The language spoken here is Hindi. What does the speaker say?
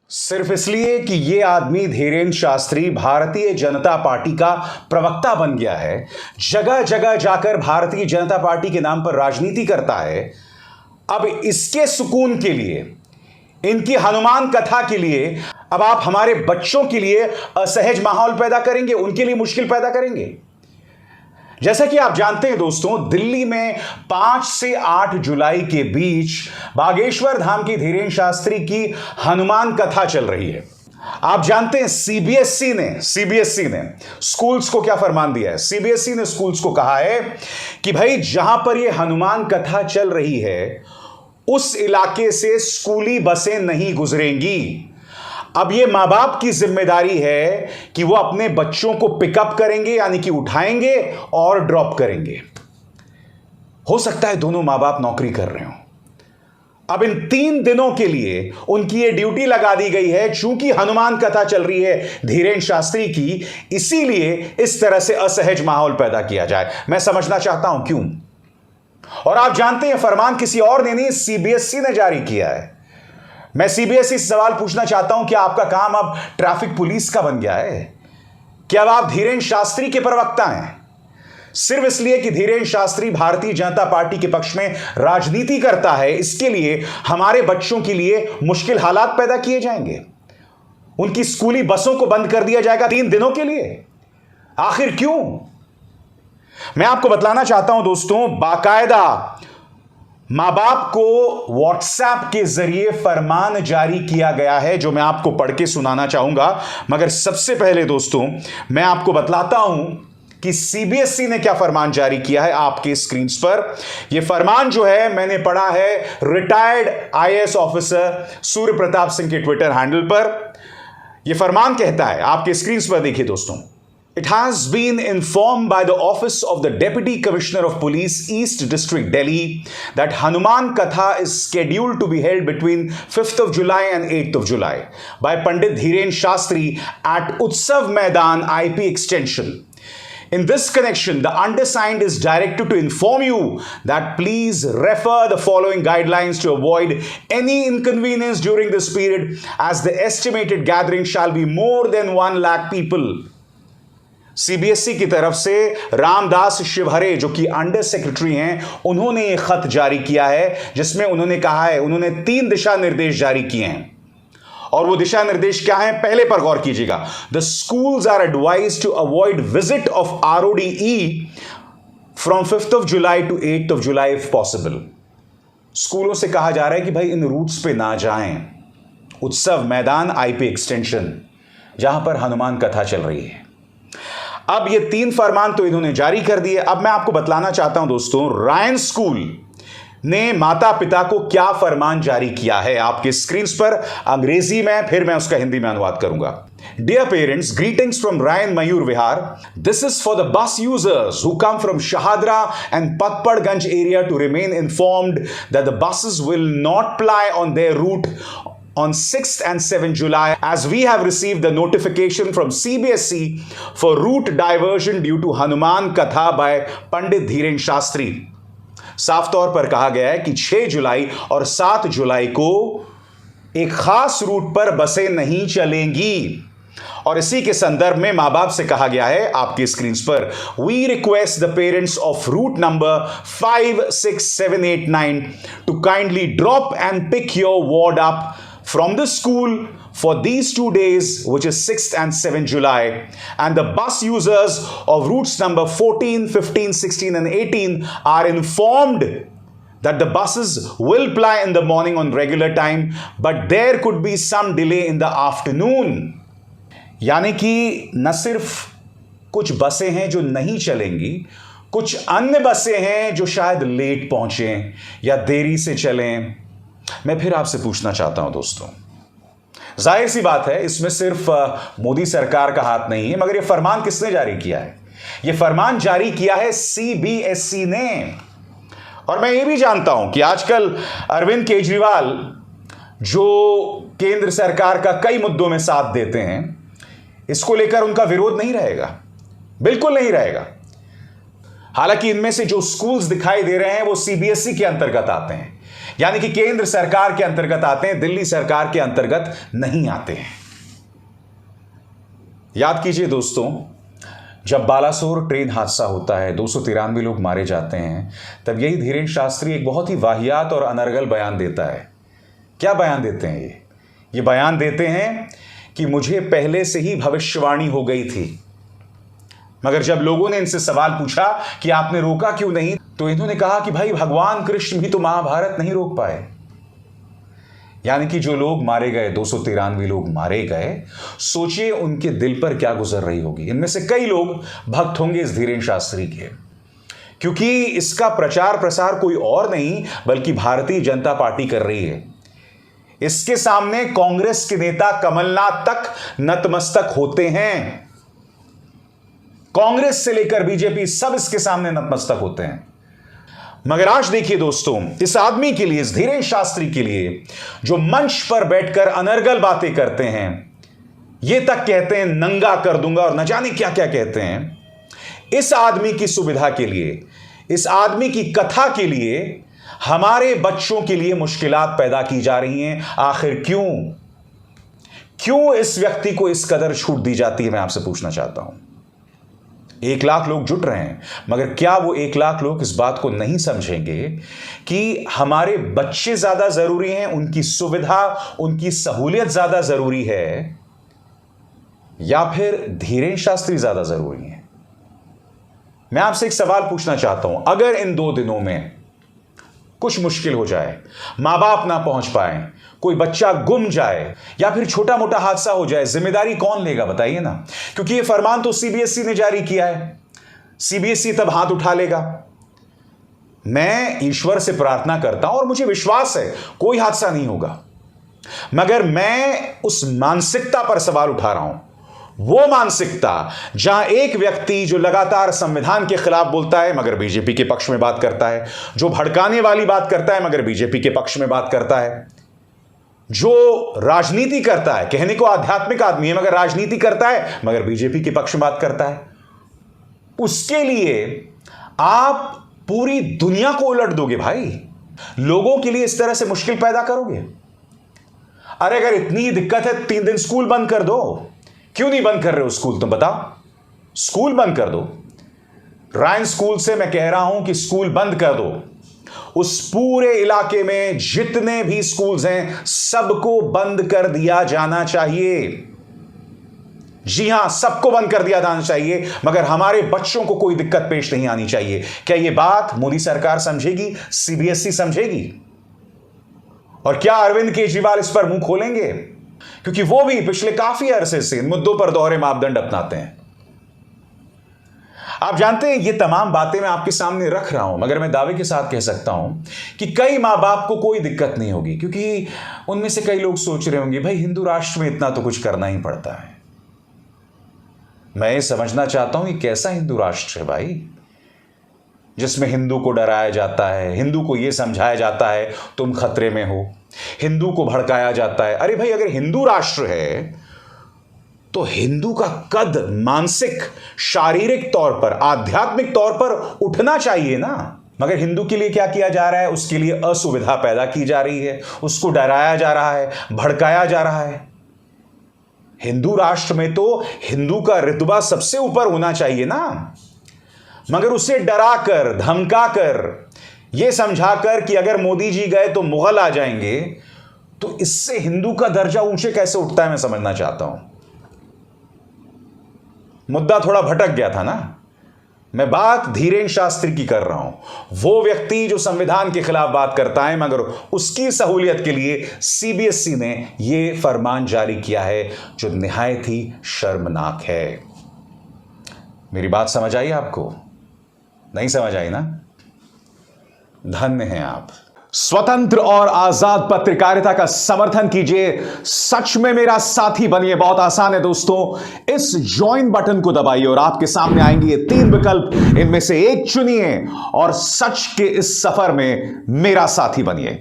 सिर्फ इसलिए कि ये आदमी धीरेन्द्र शास्त्री भारतीय जनता पार्टी का प्रवक्ता बन गया है, जगह जगह जाकर भारतीय जनता पार्टी के नाम पर राजनीति करता है। अब इसके सुकून के लिए, इनकी हनुमान कथा के लिए अब आप हमारे बच्चों के लिए असहज माहौल पैदा करेंगे, उनके लिए मुश्किल पैदा करेंगे। जैसा कि आप जानते हैं दोस्तों, दिल्ली में 5 से 8 जुलाई के बीच बागेश्वर धाम की धीरेन्द्र शास्त्री की हनुमान कथा चल रही है। आप जानते हैं सीबीएसई ने स्कूल्स को क्या फरमान दिया है। सीबीएसई ने स्कूल्स को कहा है कि भाई जहां पर यह हनुमान कथा चल रही है उस इलाके से स्कूली बसें नहीं गुजरेंगी। अब यह मां बाप की जिम्मेदारी है कि वो अपने बच्चों को पिकअप करेंगे, यानी कि उठाएंगे और ड्रॉप करेंगे। हो सकता है दोनों मां बाप नौकरी कर रहे हो। अब इन 3 दिनों के लिए उनकी ये ड्यूटी लगा दी गई है। चूंकि हनुमान कथा चल रही है धीरेन्द्र शास्त्री की, इसीलिए इस तरह से असहज माहौल पैदा किया जाए। मैं समझना चाहता हूं क्यों। और आप जानते हैं फरमान किसी और ने नहीं, सीबीएसई ने जारी किया है। मैं सीबीएसई से सवाल पूछना चाहता हूं कि आपका काम अब ट्रैफिक पुलिस का बन गया है? क्या अब आप धीरेन्द्र शास्त्री के प्रवक्ता हैं? सिर्फ इसलिए कि धीरेन्द्र शास्त्री भारतीय जनता पार्टी के पक्ष में राजनीति करता है, इसके लिए हमारे बच्चों के लिए मुश्किल हालात पैदा किए जाएंगे। उनकी स्कूली बसों को बंद कर दिया जाएगा 3 दिनों के लिए। आखिर क्यों? मैं आपको बतलाना चाहता हूं दोस्तों, बाकायदा मां बाप को व्हाट्सएप के जरिए फरमान जारी किया गया है, जो मैं आपको पढ़ के सुनाना चाहूंगा। मगर सबसे पहले दोस्तों मैं आपको बतलाता हूं कि सीबीएसई ने क्या फरमान जारी किया है आपके स्क्रीन पर। यह फरमान जो है मैंने पढ़ा है retired IAS officer Surya Pratap Singh के ट्विटर हैंडल पर। यह फरमान कहता है, आपके स्क्रीन पर देखिए दोस्तों। It has been informed by the Office of the Deputy Commissioner of Police, East District, Delhi, that Hanuman Katha is scheduled to be held between 5th of July and 8th of July by Pandit Dhirendra Shastri at Utsav Maidan IP Extension. In this connection, the undersigned is directed to inform you that please refer the following guidelines to avoid any inconvenience during this period, as the estimated gathering shall be more than 1 lakh people. CBSE की तरफ से रामदास शिवहरे, जो कि अंडर सेक्रेटरी हैं, उन्होंने यह खत जारी किया है, जिसमें उन्होंने कहा है, उन्होंने 3 दिशा निर्देश जारी किए हैं। और वो दिशा निर्देश क्या हैं, पहले पर गौर कीजिएगा। The schools are advised to avoid visit of RODE from 5th of July to 8th of July if possible. स्कूलों से कहा जा रहा है कि भाई इन रूट्स पे ना जाएं। उत्सव मैदान आईपी एक्सटेंशन, जहां पर हनुमान कथा चल रही है। अब ये 3 फरमान तो इन्होंने जारी कर दिए। अब मैं आपको बतलाना चाहता हूं दोस्तों, रायन स्कूल ने माता पिता को क्या फरमान जारी किया है। आपके स्क्रीन पर अंग्रेजी में, फिर मैं उसका हिंदी में अनुवाद करूंगा। Dear parents, greetings from Ryan Mayur Vihar. This is for the bus users who come from Shahadra and Patpadganj area to remain informed that the buses will not ply on their route on 6th and 7th July, as we have received the notification from CBSE for route diversion due to Hanuman Katha by Pandit Dhirendra Shastri. साफ तौर पर कहा गया है कि 6 जुलाई और 7 जुलाई को एक खास रूट पर बसें नहीं चलेंगी। और इसी के संदर्भ में मां बाप से कहा गया है आपकी स्क्रीन पर, we request the parents of route number 5, 6, 7, 8, 9 to kindly drop and pick your ward up from the school for these 2 days, which is 6th and 7th July, and the bus users of routes number 14, 15, 16 and 18 are informed that the buses will ply in the morning on regular time, but there could be some delay in the afternoon. यानी कि न सिर्फ कुछ बसें हैं जो नहीं चलेंगी, कुछ अन्य बसें हैं जो शायद लेट पहुंचें या देरी से चलें। मैं फिर आपसे पूछना चाहता हूं दोस्तों, जाहिर सी बात है इसमें सिर्फ मोदी सरकार का हाथ नहीं है, मगर यह फरमान किसने जारी किया है? यह फरमान जारी किया है सीबीएसई ने। और मैं यह भी जानता हूं कि आजकल अरविंद केजरीवाल, जो केंद्र सरकार का कई मुद्दों में साथ देते हैं, इसको लेकर उनका विरोध नहीं रहेगा, बिल्कुल नहीं रहेगा। हालांकि इनमें से जो स्कूल्स दिखाई दे रहे हैं वो सीबीएसई के अंतर्गत आते हैं। यानी कि केंद्र सरकार के अंतर्गत आते हैं, दिल्ली सरकार के अंतर्गत नहीं आते हैं। याद कीजिए दोस्तों, जब बालासोर ट्रेन हादसा होता है, 293 लोग मारे जाते हैं, तब यही धीरेन्द्र शास्त्री एक बहुत ही वाहियात और अनर्गल बयान देता है। क्या बयान देते हैं ये बयान देते हैं कि मुझे पहले से ही भविष्यवाणी हो गई थी, मगर जब लोगों ने इनसे सवाल पूछा कि आपने रोका क्यों नहीं, तो इन्होंने कहा कि भाई भगवान कृष्ण भी तो महाभारत नहीं रोक पाए। यानी कि जो लोग मारे गए, 293 लोग मारे गए, सोचिए उनके दिल पर क्या गुजर रही होगी। इनमें से कई लोग भक्त होंगे इस धीरेन्द्र शास्त्री के, क्योंकि इसका प्रचार प्रसार कोई और नहीं बल्कि भारतीय जनता पार्टी कर रही है। इसके सामने कांग्रेस के नेता कमलनाथ तक नतमस्तक होते हैं। कांग्रेस से लेकर बीजेपी सब इसके सामने नतमस्तक होते हैं। मगर आज देखिए दोस्तों, इस आदमी के लिए, इस धीरेन्द्र शास्त्री के लिए, जो मंच पर बैठकर अनर्गल बातें करते हैं, ये तक कहते हैं नंगा कर दूंगा और न जाने क्या क्या कहते हैं, इस आदमी की सुविधा के लिए, इस आदमी की कथा के लिए हमारे बच्चों के लिए मुश्किलात पैदा की जा रही हैं। आखिर क्यों इस व्यक्ति को इस कदर छूट दी जाती है, मैं आपसे पूछना चाहता हूं। 1 लाख लोग जुट रहे हैं, मगर क्या वो 1 लाख लोग इस बात को नहीं समझेंगे कि हमारे बच्चे ज्यादा जरूरी हैं, उनकी सुविधा, उनकी सहूलियत ज्यादा जरूरी है, या फिर धीरेन्द्र शास्त्री ज्यादा जरूरी है? मैं आपसे एक सवाल पूछना चाहता हूं, अगर इन 2 दिनों में कुछ मुश्किल हो जाए, मां बाप ना पहुंच पाए, कोई बच्चा गुम जाए, या फिर छोटा मोटा हादसा हो जाए, जिम्मेदारी कौन लेगा बताइए ना? क्योंकि यह फरमान तो सीबीएसई ने जारी किया है, सीबीएसई तब हाथ उठा लेगा। मैं ईश्वर से प्रार्थना करता हूं और मुझे विश्वास है कोई हादसा नहीं होगा, मगर मैं उस मानसिकता पर सवाल उठा रहा हूं, वो मानसिकता जहां एक व्यक्ति जो लगातार संविधान के खिलाफ बोलता है मगर बीजेपी के पक्ष में बात करता है, जो भड़काने वाली बात करता है मगर बीजेपी के पक्ष में बात करता है, जो राजनीति करता है, कहने को आध्यात्मिक आदमी है मगर राजनीति करता है मगर बीजेपी के पक्ष में बात करता है, उसके लिए आप पूरी दुनिया को उलट दोगे भाई? लोगों के लिए इस तरह से मुश्किल पैदा करोगे? अरे अगर इतनी ही दिक्कत है 3 दिन स्कूल बंद कर दो। क्यों नहीं बंद कर रहे हो स्कूल? तुम बताओ, स्कूल बंद कर दो। रायन स्कूल से मैं कह रहा हूं कि स्कूल बंद कर दो। उस पूरे इलाके में जितने भी स्कूल्स हैं सबको बंद कर दिया जाना चाहिए। जी हां, सबको बंद कर दिया जाना चाहिए, मगर हमारे बच्चों को कोई दिक्कत पेश नहीं आनी चाहिए। क्या यह बात मोदी सरकार समझेगी? सीबीएसई समझेगी? और क्या अरविंद केजरीवाल इस पर मुंह खोलेंगे? क्योंकि वो भी पिछले काफी अरसे से इन मुद्दों पर दोहरे मापदंड अपनाते हैं। आप जानते हैं, ये तमाम बातें मैं आपके सामने रख रहा हूं, मगर मैं दावे के साथ कह सकता हूं कि कई मां बाप को कोई दिक्कत नहीं होगी, क्योंकि उनमें से कई लोग सोच रहे होंगे भाई हिंदू राष्ट्र में इतना तो कुछ करना ही पड़ता है। मैं ये समझना चाहता हूं ये कैसा हिंदू राष्ट्र है भाई, जिसमें हिंदू को डराया जाता है, हिंदू को यह समझाया जाता है तुम खतरे में हो, हिंदू को भड़काया जाता है। अरे भाई, अगर हिंदू राष्ट्र है तो हिंदू का कद मानसिक, शारीरिक तौर पर, आध्यात्मिक तौर पर उठना चाहिए ना। मगर हिंदू के लिए क्या किया जा रहा है? उसके लिए असुविधा पैदा की जा रही है, उसको डराया जा रहा है, भड़काया जा रहा है। हिंदू राष्ट्र में तो हिंदू का रुतबा सबसे ऊपर होना चाहिए ना, मगर उसे डराकर, धमकाकर, यह समझाकर कि अगर मोदी जी गए तो मुगल आ जाएंगे, तो इससे हिंदू का दर्जा ऊंचे कैसे उठता है मैं समझना चाहता हूं। मुद्दा थोड़ा भटक गया था ना। मैं बात धीरेन्द्र शास्त्री की कर रहा हूं, वो व्यक्ति जो संविधान के खिलाफ बात करता है, मगर उसकी सहूलियत के लिए सीबीएसई ने यह फरमान जारी किया है जो निहायत ही शर्मनाक है। मेरी बात समझ आई आपको? नहीं समझ आई ना? धन्य हैं आप। स्वतंत्र और आजाद पत्रकारिता का समर्थन कीजिए, सच में मेरा साथी बनिए। बहुत आसान है दोस्तों, इस ज्वाइन बटन को दबाइए और आपके सामने आएंगे ये 3 विकल्प, इनमें से एक चुनिए और सच के इस सफर में मेरा साथी बनिए।